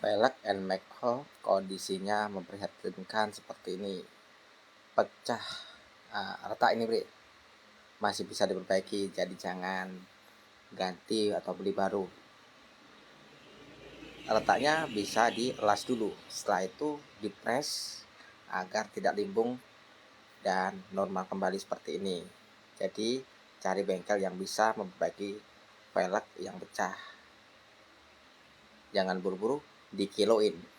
Velg and McCall kondisinya memprihatinkan seperti ini. Pecah retak ini, Bre. Masih bisa diperbaiki, jadi jangan ganti atau beli baru. Retaknya bisa dielas dulu, setelah itu dipres agar tidak limbung dan normal kembali seperti ini. Jadi cari bengkel yang bisa memperbaiki velg yang pecah. Jangan buru-buru dikiloin.